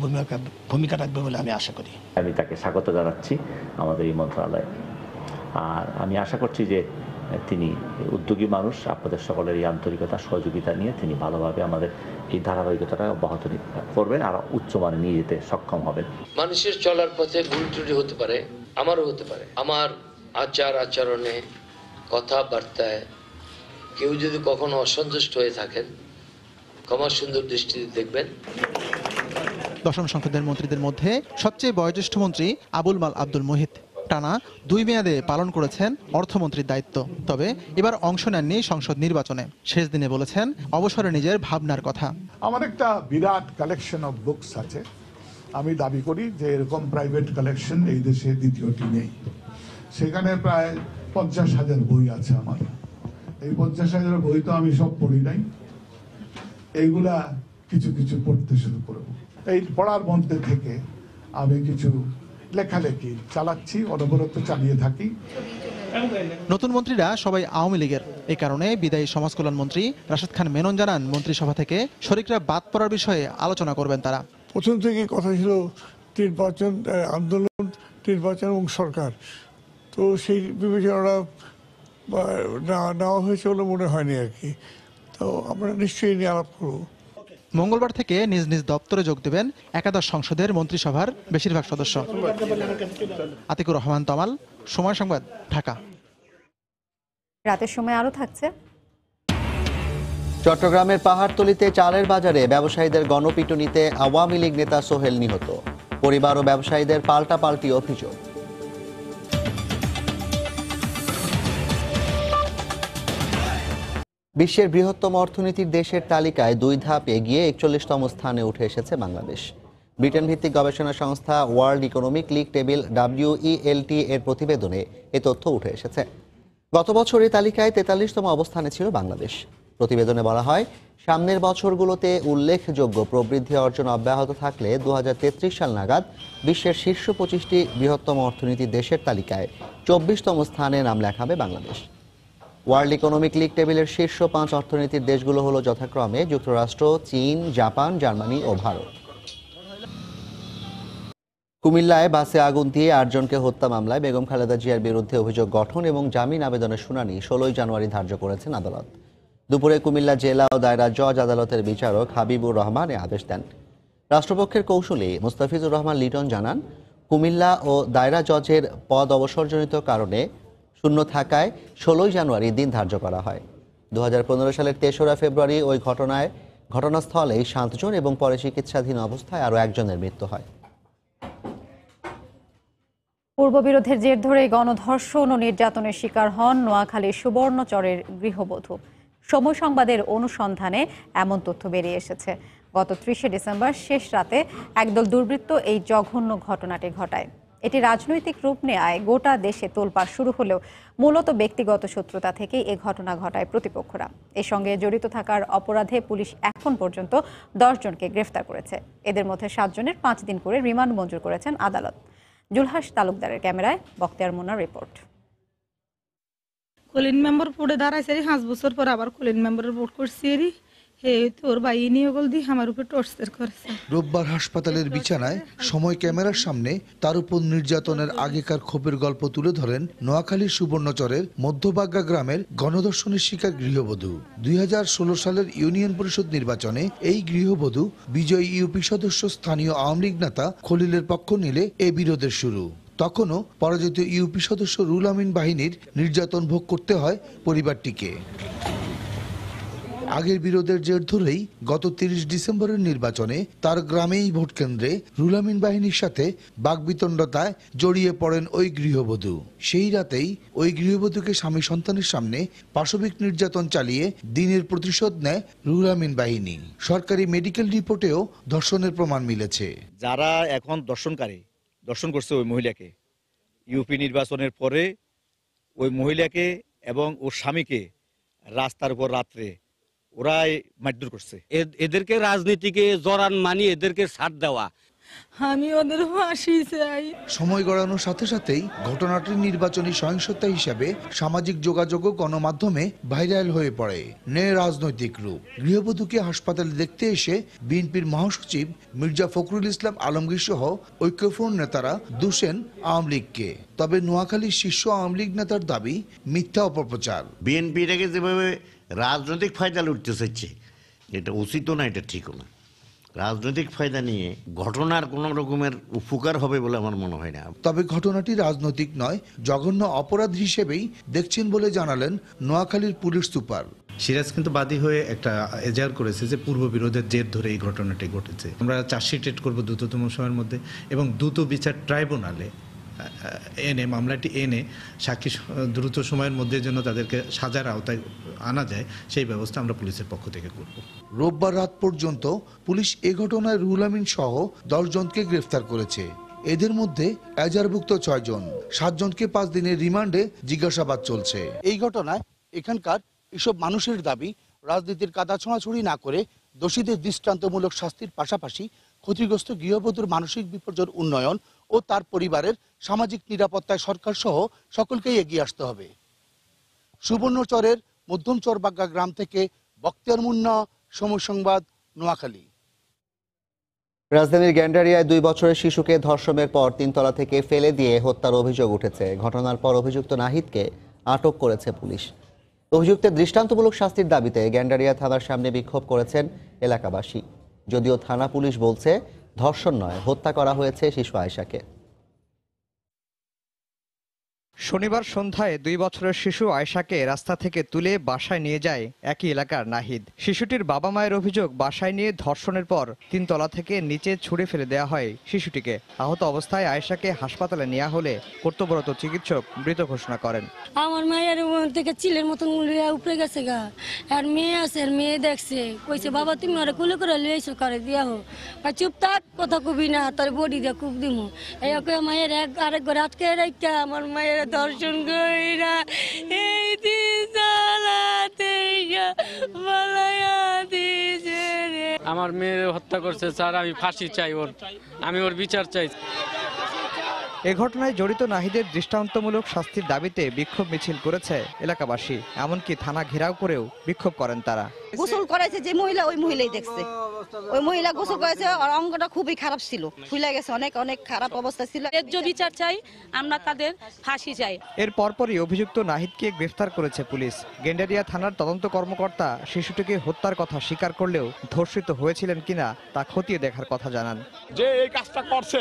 ভূমিকা রাখবে বলে আমি আশা করি। আমি তাকে স্বাগত জানাচ্ছি আমাদের এই মন্ত্রণালয়ে, আর আমি আশা করছি যে তিনি উদ্যোগী মানুষ, আপনাদের সকলের এই আন্তরিকতা সহযোগিতা নিয়ে তিনি ভালোভাবে আমাদের এই ধারাবাহিকতাটা অব্যাহত করবেন আর উচ্চমানে নিয়ে যেতে সক্ষম হবেন। মানুষের চলার পথে ভুল ত্রুটি হতে পারে, আমারও হতে পারে। আমার আচার আচরণে, কথাবার্তায় কেউ যদি কখনো অসন্তুষ্ট হয়ে থাকেন, ক্ষমার সুন্দর দৃষ্টিতে দেখবেন। দশম সংসদের মন্ত্রীদের মধ্যে সবচেয়ে বয়োজ্যেষ্ঠ মন্ত্রী আবুল মাল আব্দুল মুহিত টানা 2 মেয়াদে পালন করেছেন অর্থমন্ত্রীর দায়িত্ব। তবে এবার অংশ নেননি সংসদ নির্বাচনে। শেষ দিনে বলেছেন অবসরে নিজের ভাবনার কথা। আমার একটা বিরাট কালেকশন অফ বুকস আছে। আমি দাবি করি যে এরকম প্রাইভেট কালেকশন এই দেশে দ্বিতীয়টি নেই। সেখানে প্রায় 50,000 বই আছে আমার। এই 50,000 বই তো আমি সব পড়ি নাই, এইগুলা কিছু কিছু পড়তে শুরু করব। এই পড়ার মধ্যে থেকে আমি কিছু লেখালেখি চালাচ্ছি, অনবরত চালিয়ে থাকি। নতুন মন্ত্রীরা সবাই আওয়ামী লীগের। এই কারণে বিদায়ী সমাজ কল্যাণ মন্ত্রী রাশেদ খান মেনন জানান, মন্ত্রিসভা থেকে শরিকরা বাদ পড়ার বিষয়ে আলোচনা করবেন তারা। প্রথম থেকে কথা ছিল নির্বাচন, আন্দোলন, নির্বাচন এবং সরকার। তো সেই বিবেচনাটা নেওয়া হয়েছে বলে মনে হয়নি আর কি। তো আমরা নিশ্চয়ই নিয়ে আলাপ করব। মঙ্গলবার থেকে নিজ নিজ দপ্তরে যোগ দেবেন একাদশ সংসদের মন্ত্রিসভার বেশিরভাগ সদস্য। আতিকুর রহমান তমাল, সময় সংবাদ, ঢাকা। রাতের সময় আরো থাকছে। চট্টগ্রামের পাহাড়তলীতে চালের বাজারে ব্যবসায়ীদের গণপিটুনিতে আওয়ামী লীগ নেতা সোহেল নিহত। পরিবার ও ব্যবসায়ীদের পাল্টাপাল্টি অভিযোগ। বিশ্বের বৃহত্তম অর্থনীতির দেশের তালিকায় 2 ধাপ এগিয়ে 41তম স্থানে উঠে এসেছে বাংলাদেশ। ব্রিটেন ভিত্তিক গবেষণা সংস্থা world economic league table WELT এর প্রতিবেদনে এ তথ্য উঠে এসেছে। গত বছর এই তালিকায় 43তম অবস্থানে ছিল বাংলাদেশ। প্রতিবেদনে বলা হয়, সামনের বছরগুলোতে উল্লেখযোগ্য প্রবৃদ্ধি অর্জন অব্যাহত থাকলে 2033 সাল নাগাদ বিশ্বের শীর্ষ 25টি বৃহত্তম অর্থনীতির দেশের তালিকায় 24তম স্থানে নাম লেখাবে বাংলাদেশ। ওয়ার্ল্ড ইকোনমিক লিগ টেবিলের শীর্ষ 5 অর্থনীতির দেশগুলো হলো যথাক্রমে যুক্তরাষ্ট্র, চীন, জাপান, জার্মানি ও ভারত। কুমিল্লায় বাসে আগুন দিয়ে 8 জনকে হত্যা মামলায় বেগম খালেদা জিয়ার বিরুদ্ধে অভিযোগ গঠন এবং জামিন আবেদনের শুনানি 16 জানুয়ারি ধার্য করেছেন আদালত। দুপুরে কুমিল্লা জেলা ও দায়রা জজ আদালতের বিচারক হাবিবুর রহমান এ আদেশ দেন। রাষ্ট্রপক্ষের কৌঁসুলি মুস্তাফিজুর রহমান লিটন জানান, কুমিল্লা ও দায়রা জজের পদ অবসরজনিত কারণে শূন্য থাকায় 16 জানুয়ারি দিন ধার্য করা হয়। 2015 সালের 3রা ফেব্রুয়ারি ওই ঘটনাস্থলেই 7 জন এবং পরে চিকিৎসাধীন অবস্থায় আরও 1 জনের মৃত্যু হয়। পূর্ববিরোধের জের ধরে গণধর্ষণ ও নির্যাতনের শিকার হন নোয়াখালীর সুবর্ণচরের গৃহবধূ। সময় সংবাদের অনুসন্ধানে এমন তথ্য বেরিয়ে এসেছে। গত 30 ডিসেম্বর শেষ রাতে একদল দুর্বৃত্ত এই জঘন্য ঘটনাটি ঘটায়। এটি রাজনৈতিক রূপ নেয় গোটা দেশে তোলপাড় শুরু হলেও মূলত ব্যক্তিগত শত্রুতা থেকে এ ঘটনা ঘটায় প্রতিপক্ষরা। এর সঙ্গে জড়িত থাকার অপরাধে পুলিশ এখন পর্যন্ত 10 জনকে গ্রেফতার করেছে। এদের মধ্যে 7 জনের 5 দিন করে রিমান্ড মঞ্জুর করেছেন আদালত। জুলহাস তালুকদারের ক্যামেরায় বখতিয়ার মোনার রিপোর্ট। কলিন মেম্বার পড়ে দাঁড়াইছে 5 বছর পর আবার কলিন মেম্বারের ভোট করছি তোর ভাই নিয়ে বল দি আমার উপর টর্চার করেছে। রোববার হাসপাতালের বিছানায় সময় ক্যামেরার সামনে তার উপর নির্যাতনের আগেকার ক্ষোভের গল্প তুলে ধরেন নোয়াখালীর সুবর্ণচরের মধ্যবাগ্যা গ্রামের গণধর্ষণের শিকার গৃহবধূ। 2016 সালের ইউনিয়ন পরিষদ নির্বাচনে এই গৃহবধূ বিজয়ী ইউপি সদস্য স্থানীয় আওয়ামী লীগ নেতা খলিলের পক্ষ নিলে এ বিরোধের শুরু। তখনও পরাজিত ইউপি সদস্য রুহুল আমিন বাহিনীর নির্যাতন ভোগ করতে হয় পরিবারটিকে। আগের বিরোধের জের ধরেই গত 30 ডিসেম্বরের নির্বাচনে তার গ্রামেই ভোট কেন্দ্রে রুহুল আমিন বাহিনীর সাথে বাকবিতণ্ডায় জড়িয়ে পড়েন ওই গৃহবধূ। সেই রাতেই ওই গৃহবধূকে স্বামী সন্তানের সামনে পাশবিক নির্যাতন চালিয়ে দিনের প্রতিশোধ নেয় রুহুল আমিন বাহিনী। সরকারি মেডিকেল রিপোর্টেও ধর্ষণের প্রমাণ মিলেছে। যারা এখন দর্শন করছে ওই মহিলাকে, ইউপি নির্বাচনের পরে ওই মহিলাকে এবং ওর স্বামীকে রাস্তার উপর রাত্রে ওরাই মারধর করছে। এদেরকে রাজনীতিকে জড়ান মানি এদেরকে ছাড় দেওয়া। আমি ওদের ফাঁসি চাই। সময় গড়ানোর সাথে সাথেই ঘটনাটির নির্বাচনী সহিংসতা হিসাবে সামাজিক যোগাযোগ ও গণমাধ্যমে ভাইরাল হয়ে পড়ে, নেয় রাজনৈতিক রূপ। গৃহবধূকে হাসপাতালে দেখতে এসে বিএনপির মহাসচিব মির্জা ফখরুল ইসলাম আলমগীর সহ ঐক্যফ্রন্ট নেতারা দোষেন আওয়ামী লীগকে। তবে নোয়াখালীর শীর্ষ আওয়ামী লীগ নেতার দাবি মিথ্যা অপপ্রচার। বিএনপি এটাকে যেভাবে রাজনৈতিক ফায়দা লুটতে চাইছে, এটা উচিত না, এটা ঠিকও না। রাজনৈতিক ফায়দা নিয়ে ঘটনার কোন রকমের উপকার হবে বলে আমার মনে হয় না। তবে ঘটনাটি রাজনৈতিক নয়, জঘন্য অপরাধ হিসেবেই দেখছেন বলে জানালেন নোয়াখালীর পুলিশ সুপার। সিরাজ কিন্তু বাদী হয়ে একটা এজাহার করেছে যে পূর্ব বিরোধের জের ধরে এই ঘটনাটি ঘটেছে। আমরা চার্জশিট করব দ্রুততম সময়ের মধ্যে এবং দ্রুত বিচার ট্রাইব্যুনালে মামলাটি এনে সাক্ষী দ্রুত সময়ের মধ্যে যেন তাদেরকে সাজার আওতায় আনা যায় সেই ব্যবস্থা আমরা পুলিশের পক্ষ থেকে করব। রোববার রাত পর্যন্ত পুলিশ এ ঘটনায় রুহুল আমিন সহ 10 জনকে গ্রেফতার করেছে। এদের মধ্যে এজাহারভুক্ত 6 জন, 7 জনকে 5 দিনের রিমান্ডে জিজ্ঞাসাবাদ চলছে। এই ঘটনায় এখানকার এসব মানুষের দাবি রাজনীতির কাদা ছোঁড়াছুড়ি না করে দোষীদের দৃষ্টান্তমূলক শাস্তির পাশাপাশি ক্ষতিগ্রস্ত গৃহবধূর মানসিক বিপর্যয়ের উন্নয়ন ও তার পরিবারের সামাজিক নিরাপত্তায় সরকার সহ সকলকেই এগিয়ে আসতে হবে। সুবর্ণচরের মধ্যম চরবাগ্যা গ্রাম থেকে বক্তিয়ার মুন্না, সময় সংবাদ, নোয়াখালী। রাজধানীর গ্যান্ডারিয়ায় 2 বছরের শিশুকে ধর্ষণের পর 3 তলা থেকে ফেলে দিয়ে হত্যার অভিযোগ উঠেছে। ঘটনার পর অভিযুক্ত নাহিদকে আটক করেছে পুলিশ। অভিযুক্তের দৃষ্টান্তমূলক শাস্তির দাবিতে গ্যান্ডারিয়া থানার সামনে বিক্ষোভ করেছেন এলাকাবাসী। যদিও থানা পুলিশ বলছে ধর্ষণ নয়, হত্যা করা হয়েছে শিশু আয়েশাকে। শনিবার সন্ধ্যায় 2 বছরের শিশু আয়েশাকে রাস্তা থেকে তুলে বাসায় নিয়ে যায় একই এলাকার নাহিদ। শিশুটির বাবা মায়ের অভিযোগ, বাসায় নিয়ে ধর্ষণের পর 3 তলা থেকে নিচে ছুঁড়ে ফেলে দেওয়া হয় শিশুটিকে। আহত অবস্থায় আয়েশাকে হাসপাতালে নেওয়া হলে কর্তব্যরত চিকিৎসক মৃত ঘোষণা করেন। আমার মায়ের থেকে চিলের মতন উপরে গেছে গা, আর মেয়ে আছে, আর মেয়ে দেখছে, কইছে বাবা তুমি আরে কুলে করে লইছো করে দিয়া হো, চুপ থাক, কথা কবি না, তার বডি দিয়ে কুপ দিমু। এই মায়ের আরেক ঘরে আটকে রাখা আমার মায়ের দর্শন কইরা এই আমার মেয়ের হত্যা করছে স্যার, আমি ফাঁসি চাই, আমি ওর বিচার চাই। এ ঘটনায় জড়িত নাহিদের দৃষ্টান্তমূলক শাস্তির দাবিতে বিক্ষোভ মিছিল করেছে এলাকাবাসী। এমনকি থানা ঘেরাও করেও বিক্ষোভ করেন তারা। গোসল করাইছে যে মহিলা, ওই মহিলাই দেখছে, ওই মহিলা গোসল করেছে, আর অঙ্গটা খুবই খারাপ ছিল, ফুলে গেছে, অনেক অনেক খারাপ অবস্থা ছিল। ন্যায্য বিচার চাই আমরা, তাদের ফাঁসি চাই। এর পরপরই অভিযুক্ত নাহিদকে গ্রেফতার করেছে পুলিশ। গেন্ডারিয়া থানার তদন্ত কর্মকর্তা শিশুটিকে হত্যার কথা স্বীকার করলেও ধর্ষিত হয়েছিলেন কিনা তা খতিয়ে দেখার কথা জানান। যে এই কাজটা করছে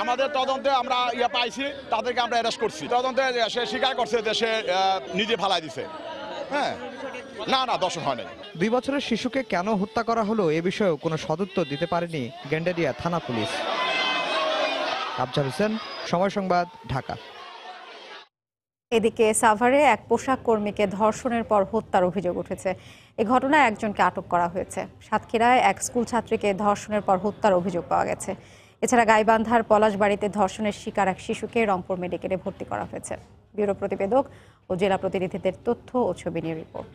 আমাদের তদন্তে আমরা পাইছি, তাদেরকে আমরা অ্যারেস্ট করছি। তদন্তে সে স্বীকার করছে যে সে নিজে ফালাই দিছে। হ্যাঁ, না দর্শন হয় নাই। 2 বছরের শিশুকে কেন হত্যা করা হলো এ বিষয়েও কোনো সদুত্তর দিতে পারেনি গেন্ডারিয়া থানা পুলিশ। আফজাল হোসেন, সময় সংবাদ, ঢাকা। এদিকে সাভারে এক পোশাক কর্মীকে ধর্ষণের পর হত্যার অভিযোগ উঠেছে। এই ঘটনায় একজনকে আটক করা হয়েছে। সাতক্ষীরায় এক স্কুল ছাত্রীকে ধর্ষণের পর হত্যার অভিযোগ পাওয়া গেছে। এছাড়া গাইবান্ধার পলাশবাড়িতে ধর্ষণের শিকার এক শিশুকে রংপুর মেডিকেলে ভর্তি করা হয়েছে। ব্যুরো প্রতিবেদক ও জেলা প্রতিনিধিদের তথ্য ও ছবি নিয়ে রিপোর্ট।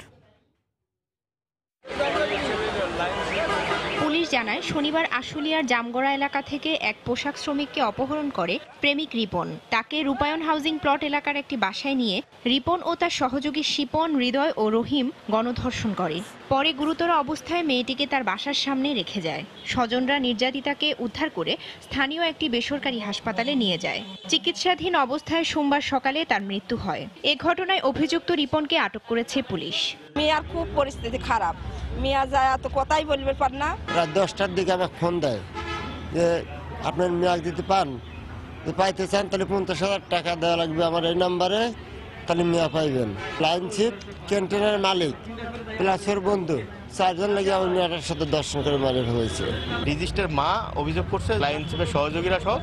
পুলিশ জানায় শনিবার আশুলিয়ার জামগড়া এলাকা থেকে এক পোশাক শ্রমিককে অপহরণ করে প্রেমিক রিপন। তাকে রূপায়ণ হাউজিং প্লট এলাকার একটি বাসায় নিয়ে রিপন ও তার সহযোগী শিপন, হৃদয় ও রহিম গণধর্ষণ করে। পরে গুরুতর অবস্থায় মেয়েটিকে তার বাসার সামনে রেখে যায়। স্বজনরা নির্যাতিতাকে উদ্ধার করে স্থানীয় একটি বেসরকারি হাসপাতালে নিয়ে যায়। চিকিৎসাধীন অবস্থায় সোমবার সকালে তার মৃত্যু হয়। এ ঘটনায় অভিযুক্ত রিপনকে আটক করেছে পুলিশ। মেয়ার খুব পরিস্থিতি খারাপ, মেয়া যায় তো কথাই বলবে পার না। রাত 10টার দিকে আমার ফোন দেয় যে আপনার মেয়াক দিতে পান, পাইতে চান তাহলে 50,000 টাকা দেওয়া লাগবে আমার এই নাম্বারে, তাহলে মেয়া পাইবেন। লাইনশিপ ক্যান্টিনের মালিক প্লাস ওর বন্ধু 4 জন লাগে আমার মেয়েটার সাথে দর্শন করে মারে হয়েছে। রেজিস্টার মা অভিযোগ করছে লাইনশিপের সহযোগীরা সহ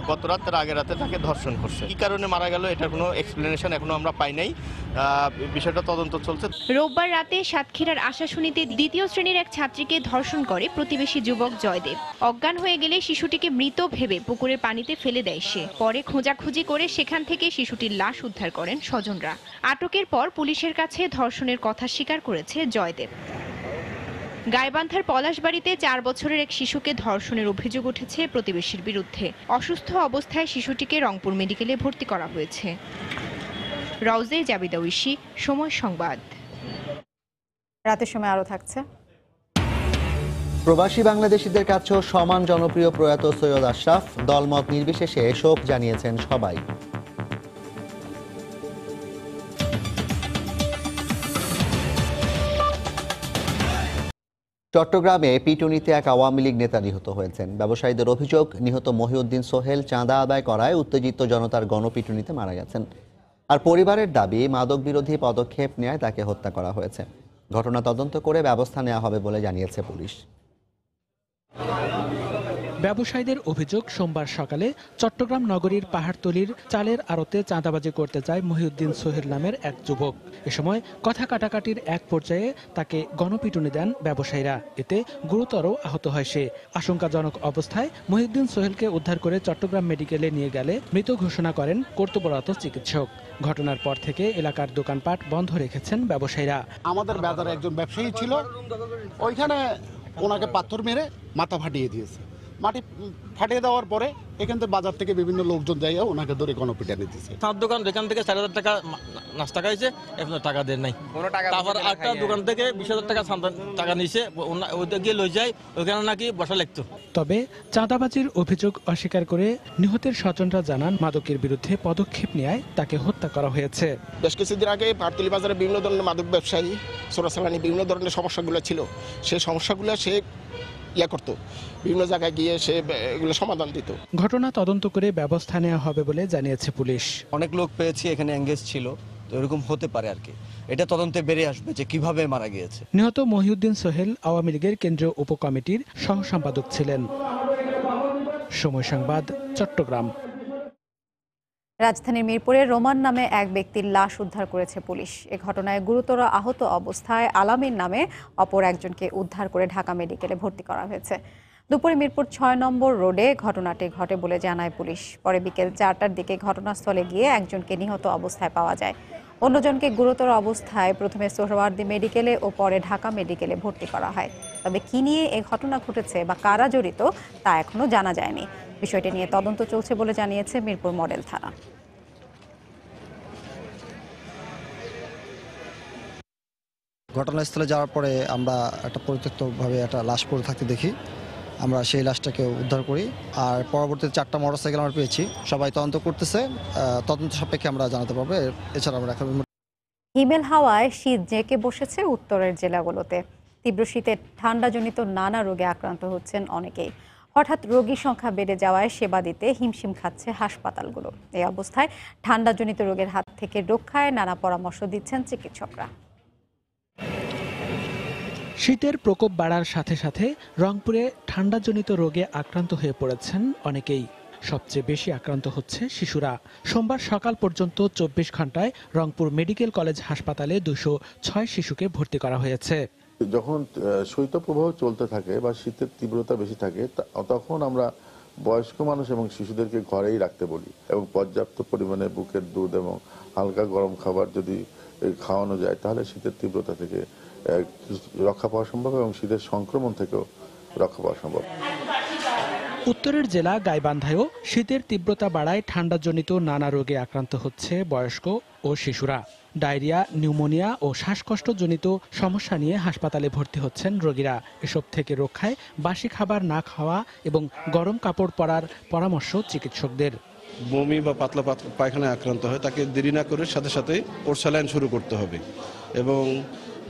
গত রাত তার আগের রাতে তাকে ধর্ষণ করছে। কি কারণে মারা গেল এটার কোনো এক্সপ্লেনেশন এখনো আমরা পাই নাই। বিষয়টা তদন্ত চলছে। রোববার রাতে সাতক্ষীরার আশাশুনিতে দ্বিতীয় শ্রেণীর এক ছাত্রীকে ধর্ষণ করে প্রতিবেশী যুবক জয়দেব। অজ্ঞান হয়ে গেলে শিশুটিকে মৃত ভেবে পুকুরের পানিতে ফেলে দেয় সে। পরে খোঁজাখুঁজি করে সেখান থেকে শিশুটির লাশ উদ্ধার করেন স্বজনরা। আটকের পর পুলিশের কাছে ধর্ষণের কথা স্বীকার করেছে জয়দেব। গাইবান্ধার পলাশবাড়িতে 4 বছরের এক শিশুকে ধর্ষণের অভিযোগ উঠেছে প্রতিবেশীর বিরুদ্ধে। অসুস্থ অবস্থায় শিশুটিকে রংপুর মেডিকেলে ভর্তি করা হয়েছে। রওজে জাবিদা ঐশী, সময় সংবাদ। রাতের সময় আরো থাকছে। প্রবাসী বাংলাদেশিদের কাছেও সমান জনপ্রিয় প্রয়াত সৈয়দ আশরাফ, দলমত নির্বিশেষে শোক জানিয়েছেন সবাই। চট্টগ্রামে পিটুনিতে এক আওয়ামী লীগ নেতা নিহত হয়েছেন। ব্যবসায়ীদের অভিযোগ, নিহত মহিউদ্দিন সোহেল চাঁদা আদায় করায় উত্তেজিত জনতার গণপিটুনিতে মারা গেছেন। আর পরিবারের দাবি, মাদক বিরোধী পদক্ষেপ নেয় তাকে হত্যা করা হয়েছে। ঘটনা তদন্ত করে ব্যবস্থা নেওয়া হবে বলে জানিয়েছে পুলিশ। ব্যবসায়ীদের অভিযোগ, সোমবার সকালে চট্টগ্রাম নগরীর পাহাড়তলির চালের আড়তে চাঁদাবাজি করতে যায় মহিউদ্দিন সোহেল নামের এক যুবক। এ সময় কথা কাটাকাটির এক পর্যায়ে তাকে গণপিটুনি দেন ব্যবসায়ীরা। এতে গুরুতর আহত হয় সে। আশঙ্কাজনক অবস্থায় মহিউদ্দিন সোহেলকে উদ্ধার করে চট্টগ্রাম মেডিকেলে নিয়ে গেলে মৃত ঘোষণা করেন কর্তব্যরত চিকিৎসক। ঘটনার পর থেকে এলাকার দোকানপাট বন্ধ রেখেছেন ব্যবসায়ীরা। আমাদের বাজারে একজন ব্যবসায়ী ছিল, ওইখানে ওনাকে পাথর মেরে মাথা ফাটিয়ে দিয়েছে। মাটি ফাটিয়ে দেওয়ার পরে এখান থেকে বাজার থেকে বিভিন্ন লোকজন যাইয়া ওনাকে ধরে গণপিটানি দিয়েছে। তার দোকান এখান থেকে 4,000 টাকা নাস্তা খাইছে, এখন টাকা দেন নাই। তারপর একটা দোকান থেকে 20,000 টাকা টাকা নিয়েছে, ওইটা গিয়ে লই যায়, ওইখানে নাকি বসা লাগতো। তবে চাঁদাবাজির অভিযোগ অস্বীকার করে নিহতের স্বজনরা জানান, মাদকের বিরুদ্ধে পদক্ষেপ নেয় তাকে হত্যা করা হয়েছে। বেশ কিছুদিন আগে পাহাড়তলি বাজারে বিভিন্ন ধরনের মাদক ব্যবসায়ী, চোরাচালানি বিভিন্ন ধরনের সমস্যাগুলো ছিল। সেই সমস্যাগুলো সে করতো, বিভিন্ন জায়গায় গিয়ে সে এগুলো সমাধান দিত। ঘটনা তদন্ত করে ব্যবস্থা নেওয়া হবে বলে জানিয়েছে পুলিশ। অনেক লোক পেয়েছি এখানে এঙ্গেজ ছিল, তো এরকম হতে পারে আর কি। এটা তদন্তে বেরিয়ে আসবে যে কিভাবে মারা গিয়েছে। নিহত মহিউদ্দিন সোহেল আওয়ামী লীগের কেন্দ্রীয় উপকমিটির সহ সম্পাদক ছিলেন। সময় সংবাদ, চট্টগ্রাম। রাজধানীর মিরপুরে রোমান নামে এক ব্যক্তির লাশ উদ্ধার করেছে পুলিশ। এ ঘটনায় গুরুতর আহত অবস্থায় আলামিন নামে অপর একজনকে উদ্ধার করে ঢাকা মেডিকেলে ভর্তি করা হয়েছে। দুপুরে মিরপুর 6 নম্বর রোডে ঘটনাটি ঘটে বলে জানায় পুলিশ। পরে বিকেল 4টার দিকে ঘটনাস্থলে গিয়ে একজনকে নিহত অবস্থায় পাওয়া যায়। অন্যজনকে গুরুতর অবস্থায় প্রথমে সোহরাওয়ার্দী মেডিকেলে ও পরে ঢাকা মেডিকেলে ভর্তি করা হয়। তবে কি নিয়ে এই ঘটনা ঘটেছে বা কারা জড়িত তা এখনো জানা যায়নি। বিষয়টি নিয়ে তদন্ত চলছে বলে জানিয়েছে মিরপুর মডেল থানা। ঘটনাস্থলে যাওয়ার পরে আমরা একটা পরিত্যক্তভাবে একটা লাশ পড়ে থাকতে দেখি। আমরা সেই লাশটাকে উদ্ধার করি। আর পরবর্তীতে 4টা মোটরসাইকেল আমরা পেয়েছি। সবাই তদন্ত করতেছে, তদন্ত সাপেক্ষে আমরা জানাতে পারবো। এছাড়া আমরা হিমেল হাওয়ায় শীত জেঁকে বসেছে উত্তরের জেলাগুলোতে। তীব্র শীতে ঠান্ডাজনিত নানা রোগে আক্রান্ত হচ্ছেন অনেকেই। হঠাৎ রোগীর সংখ্যা বেড়ে যাওয়ায় সেবা দিতে হিমশিম খাচ্ছে হাসপাতালগুলো। এই অবস্থায় ঠান্ডাজনিত রোগের হাত থেকে রক্ষায় নানা পরামর্শ দিচ্ছেন চিকিৎসকরা। শীতের প্রকোপ বাড়ার সাথে সাথে রংপুরে ঠান্ডাজনিত রোগে আক্রান্ত হয়ে পড়েছেন অনেকেই। সবচেয়ে বেশি আক্রান্ত হচ্ছে শিশুরা। সোমবার সকাল পর্যন্ত 24 ঘন্টায় রংপুর মেডিকেল কলেজ হাসপাতালে 206 শিশুকে ভর্তি করা হয়েছে। যখন শৈত্যপ্রবাহ চলতে থাকে বা শীতের তীব্রতা বেশি থাকে, তখন আমরা বয়স্ক মানুষ এবং শিশুদেরকে ঘরেই রাখতে বলি এবং পর্যাপ্ত পরিমাণে বুকের দুধ এবং হালকা গরম খাবার যদি খাওয়ানো যায়, তাহলে শীতের তীব্রতা থেকে রক্ষা পাওয়া সম্ভব এবং শীতের সংক্রমণ থেকেও রক্ষা পাওয়া সম্ভব। উত্তরের জেলা গাইবান্ধায়ও শীতের তীব্রতা বাড়ায় ঠান্ডাজনিত নানা রোগে আক্রান্ত হচ্ছে বয়স্ক ও শিশুরা। ডায়রিয়া, নিউমোনিয়া ও শ্বাসকষ্টজনিত সমস্যা নিয়ে হাসপাতালে ভর্তি হচ্ছেন রোগীরা। এসব থেকে রক্ষায় বাসি খাবার না খাওয়া এবং গরম কাপড় পরার পরামর্শ চিকিৎসকদের। বমি বা পাতলা পায়খানায় আক্রান্ত হয় তাকে দেরি না করে সাথে সাথে ওর স্যালাইন শুরু করতে হবে, এবং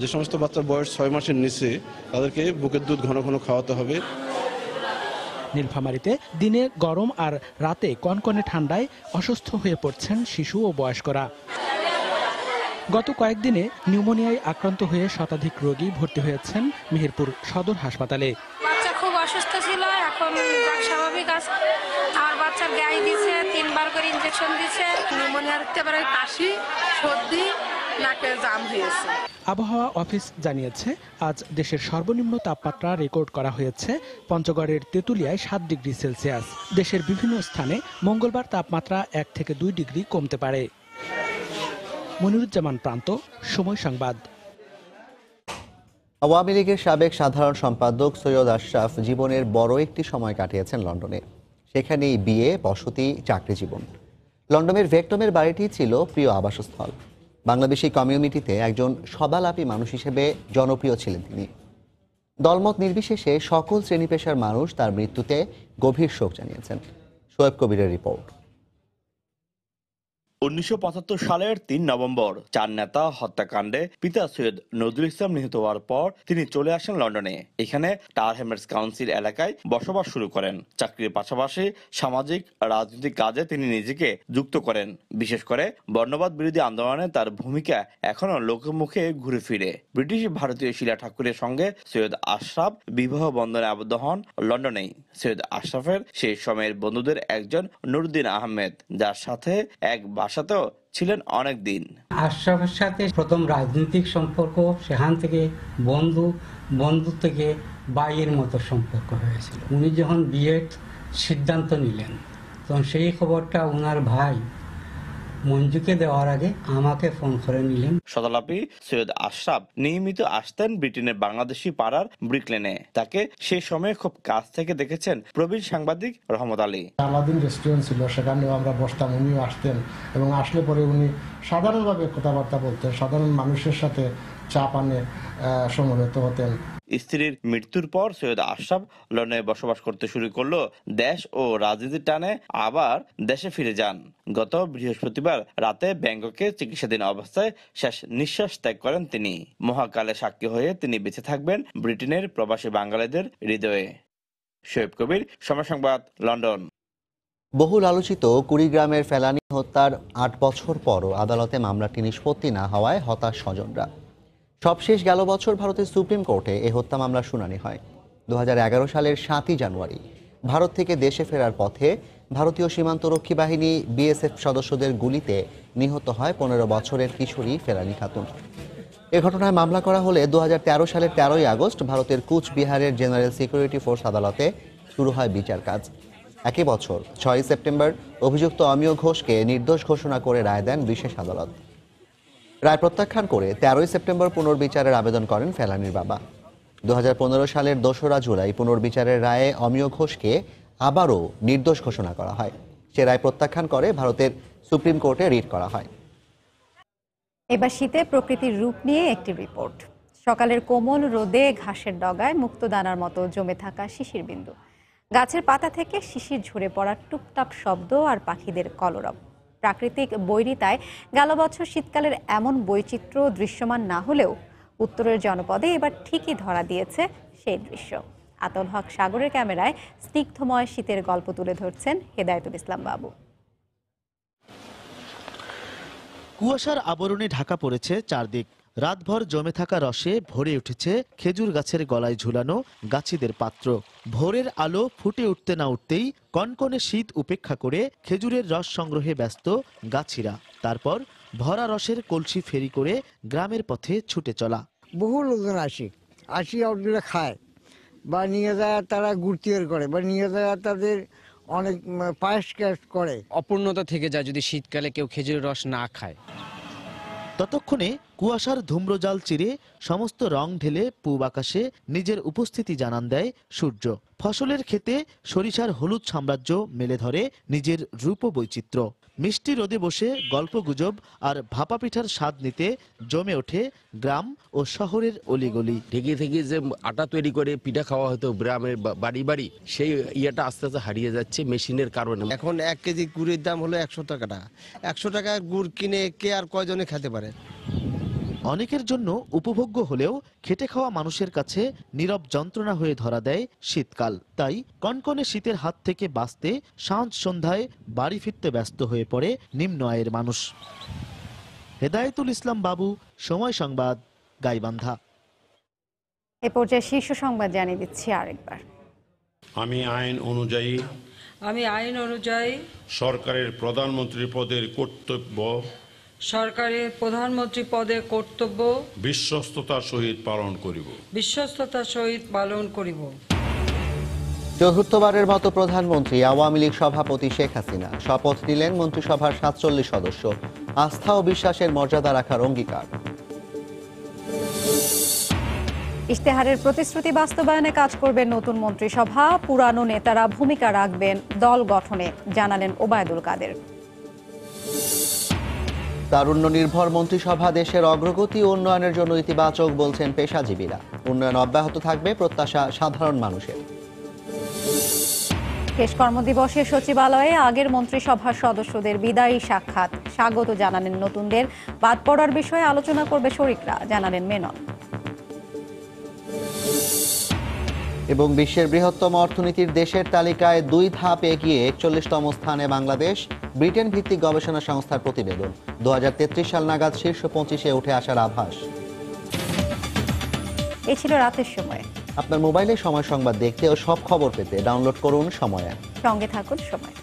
যে সমস্ত বাচ্চার বয়স 6 মাসের নিচে তাদেরকে বুকের দুধ ঘন ঘন খাওয়াতে হবে। নীলফামারীতে দিনে গরম আর রাতে কনকনে ঠান্ডায় অসুস্থ হয়ে পড়ছেন শিশু ও বয়স্করা। গত কয়েকদিনে নিউমোনিয়ায় আক্রান্ত হয়ে শতাধিক রোগী ভর্তি হয়েছেন মেহেরপুর সদর হাসপাতালে। বাচ্চা খুব অসুস্থ ছিল, এখন স্বাভাবিক আছে। আমার বাচ্চার গায়ে দিছে, 3 বার করে ইনজেকশন দিছে। নিউমোনিয়ার একেবারে কাশি, সর্দি, নাকে জাম হয়েছে। আবহাওয়া অফিস জানিয়েছে আজ দেশের সর্বনিম্ন তাপমাত্রা রেকর্ড করা হয়েছে পঞ্চগড়ের তেঁতুলিয়ায় 7 ডিগ্রি সেলসিয়াস। দেশের বিভিন্ন স্থানে মঙ্গলবার তাপমাত্রা 1 থেকে 2 ডিগ্রি কমতে পারে। মনিরুজ্জামান প্রান্ত, সময় সংবাদ। আওয়ামী লীগের সাবেক সাধারণ সম্পাদক সৈয়দ আশরাফ জীবনের বড় একটি সময় কাটিয়েছেন লন্ডনে। সেখানেই বিয়ে, বসতি, চাকরি জীবন। লন্ডনের ভেক্টমের বাড়িটি ছিল প্রিয় আবাসস্থল। বাংলাদেশি কমিউনিটিতে একজন সবালাপী মানুষ হিসেবে জনপ্রিয় ছিলেন তিনি। দলমত নির্বিশেষে সকল শ্রেণী পেশার মানুষ তার মৃত্যুতে গভীর শোক জানিয়েছেন। শোয়েব কবিরের রিপোর্ট। 1975 সালের 3 নভেম্বর 4 নেতা হত্যাকাণ্ডে পিতা সৈয়দ নজরুল ইসলাম নিহত হওয়ার পর তিনি চলে আসেন লন্ডনে। এখানে টাওয়ার হ্যামলেটস কাউন্সিল এলাকায় বসবাস শুরু করেন। চাকরির পাশাপাশি সামাজিক রাজনৈতিক কাজে তিনি নিজেকে যুক্ত করেন। বিশেষ করে বর্ণবাদ বিরোধী আন্দোলনে তার ভূমিকা এখনো লোকমুখে ঘুরে ফিরে। ব্রিটিশ ভারতীয় শিলা ঠাকুরের সঙ্গে সৈয়দ আশরাফ বিবাহ বন্ধনে আবদ্ধ হন লন্ডনেই। সৈয়দ আশরাফের সেই সময়ের বন্ধুদের একজন নুরুদ্দিন আহমেদ, যার সাথে এক বাসাতেও ছিলেন অনেক দিন। আশরাফের সাথে প্রথম রাজনৈতিক সম্পর্ক, সেখান থেকে বন্ধু থেকে ভাইয়ের মতো সম্পর্ক হয়েছিল। উনি যখন বিয়ের সিদ্ধান্ত নিলেন তখন সেই খবরটা ওনার ভাই মঞ্জুকে দেওয়ার আগে আমাকে ফোন করে নিলেন। সদালাপি সৈয়দ আশরাফ নিয়মিত আসতেন ব্রিটেনের বাংলাদেশি পাড়ার ব্রিকলেনে। তাকে সেই সময় খুব কাছ থেকে দেখেছেন প্রবীণ সাংবাদিক রহমত আলী। আলাদিন রেস্টুরেন্ট ছিল, সেখানেও আমরা বসতাম, উনিও আসতেন এবং আসলে পরে উনি সাধারণভাবে কথাবার্তা বলতেন, সাধারণ মানুষের সাথে চা পানে সমবেত হতেন। স্ত্রীর মৃত্যুর পর সৈয়দ আশরাফ লন্ডনে বসবাস করতে শুরু করলো। দেশ ও রাজনীতির টানে আবার দেশে ফিরে যান। গত বৃহস্পতিবার রাতে ব্যাংককে চিকিৎসাধীন অবস্থায় শেষ নিঃশ্বাস ত্যাগ করেন তিনি। মহাকালে সাক্ষী হয়ে তিনি বেঁচে থাকবেন ব্রিটেনের প্রবাসী বাঙালিদের হৃদয়ে। শোয়েব কবির, সময় সংবাদ, লন্ডন। বহুল আলোচিত কুড়িগ্রামের ফেলানী হত্যার 8 বছর পরও আদালতে মামলাটি নিষ্পত্তি না হওয়ায় হতাশ স্বজনরা। সবশেষ গেল বছর ভারতের সুপ্রিম কোর্টে এ হত্যা মামলার শুনানি হয়। 2011 সালের 7 জানুয়ারি ভারত থেকে দেশে ফেরার পথে ভারতীয় সীমান্তরক্ষী বাহিনী বিএসএফ সদস্যদের গুলিতে নিহত হয় 15 বছরের কিশোরী ফেলানী খাতুন। এ ঘটনায় মামলা করা হলে 2013 সালের 13ই আগস্ট ভারতের কুচবিহারের জেনারেল সিকিউরিটি ফোর্স আদালতে শুরু হয় বিচার কাজ। একই বছর 6 সেপ্টেম্বর অভিযুক্ত অমিয় ঘোষকে নির্দোষ ঘোষণা করে রায় দেন বিশেষ আদালত। রায় প্রত্যাখ্যান করে 13 সেপ্টেম্বর পুনর্বিচারের আবেদন করেন ফেলানীর বাবা। 2015 সালের 2রা জুলাই পুনর্বিচারের রায়ে অমিয় ঘোষকে আবারও নির্দোষ ঘোষণা করা হয়। সে রায় প্রত্যাখ্যান করে ভারতের সুপ্রিম কোর্টে রিট করা হয়। এবার শীতে প্রকৃতির রূপ নিয়ে একটি রিপোর্ট। সকালের কোমল রোদে ঘাসের ডগায় মুক্তদানার মতো জমে থাকা শিশির বিন্দু, গাছের পাতা থেকে শিশির ঝরে পড়ার টুপটাপ শব্দ আর পাখিদের কলরব। প্রাকৃতিক বৈরিতায় গেল বছর শীতকালের এমন বৈচিত্র্য দৃশ্যমান না হলেও উত্তরের জনপদে এবার ঠিকই ধরা দিয়েছে সেই দৃশ্য। আতল হক সাগরের ক্যামেরায় স্নিগ্ধময় শীতের গল্প তুলে ধরছেন হেদায়েতুল ইসলাম বাবু। কুয়াশার আবরণে ঢাকা পড়েছে চারদিক। রাতভর জমে থাকা রসে ভরে উঠেছে খেজুর গাছের গলায় ঝুলানো গাছিদের পাত্র। ভোরের আলো ফুটে উঠতে না উঠতেই কনকনে শীত উপেক্ষা করে খেজুরের রস সংগ্রহে ব্যস্ত গাছিরা। তারপর ভরা রসের কলসি ফেরি করে গ্রামের পথে ছুটে চলা। বহু লোকজন আসি ওগুলো খায় বা নিয়ে যায়, তারা গুড়তিয়ার করে বা নিয়ে যায় তাদের অনেক পায়েস করে। অপূর্ণতা থেকে যায় যদি শীতকালে কেউ খেজুরের রস না খায়। ততক্ষণে কুয়াশার ধূম্রজাল চিরে সমস্ত রং ঢেলে পূব আকাশে নিজের উপস্থিতি জানান দেয় সূর্য। ফসলের ক্ষেতে সরিষার হলুদ সাম্রাজ্য মেলে ধরে নিজের রূপ বৈচিত্র্য। মিষ্টি রোদে বসে গল্পগুজব আর ভাপা পিঠার স্বাদ নিতে জমে ওঠে গ্রাম ও শহরের অলিগলি। ঢেকে থেকে যে আটা তৈরি করে পিঠা খাওয়া হতো গ্রামের বাড়ি বাড়ি, সেই ইয়েটা আস্তে আস্তে হারিয়ে যাচ্ছে মেশিনের কারণে। এখন 1 কেজি গুড়ের দাম হলো 100 টাকা। 100 টাকার গুড় কিনে কে আর কয়জনে খেতে পারে? অনেকের জন্য উপভোগ্য হলেও খেটে খাওয়া মানুষের কাছে নীরব যন্ত্রণা হয়ে ধরা দেয় শীতকাল। তাই কনকনে শীতের হাত থেকে বাঁচতে সাঁঝ সন্ধ্যায় বাড়ি ফিরতে ব্যস্ত হয়ে পড়ে নিম্ন আয়ের মানুষ। হেদায়েতুল ইসলাম বাবু, সময় সংবাদ, গাইবান্ধা। এ পর্যায়ে শীর্ষ সংবাদ জানিয়ে দিচ্ছি আরেকবার। আমি আইন অনুযায়ী সরকারের প্রধানমন্ত্রী পদের কর্তব্য বিশ্বস্ততার সহিত পালন করিব। চতুর্থবারের মতো প্রধানমন্ত্রী আওয়ামী লীগ সভাপতি শেখ হাসিনা শপথ নিলেন মন্ত্রিসভার 47 সদস্য। আস্থা ও বিশ্বাসের মর্যাদা রাখার অঙ্গীকার। ইশতেহারের প্রতিশ্রুতি বাস্তবায়নে কাজ করবেন নতুন মন্ত্রিসভা। পুরানো নেতারা ভূমিকা রাখবেন দল গঠনে, জানালেন ওবায়দুল কাদের। তারুণ্য নির্ভর মন্ত্রিসভা দেশের অগ্রগতি ও উন্নয়নের জন্য ইতিবাচক বলছেন পেশাজীবীরা। উন্নয়ন অব্যাহত থাকবে, প্রত্যাশা সাধারণ মানুষের। শেষ কর্মদিবসে সচিবালয়ে আগের মন্ত্রিসভার সদস্যদের বিদায়ী সাক্ষাৎ। স্বাগত জানালেন নতুনদের। বাদ পড়ার বিষয়ে আলোচনা করবে শরিকরা, জানালেন মেনন। এবং বিশ্বের বৃহত্তম অর্থনীতির দেশের তালিকায় 2 ধাপ এগিয়ে 41তম স্থানে বাংলাদেশ। ব্রিটেন ভিত্তিক গবেষণা সংস্থার প্রতিবেদন। 2033 সাল নাগাদ শীর্ষ 25-এ উঠে আসার আভাস। এই ছিল রাতের সময়। আপনার মোবাইলে সময় সংবাদ দেখতে ও সব খবর পেতে ডাউনলোড করুন সময় অ্যাপ। সঙ্গে থাকুন সময়।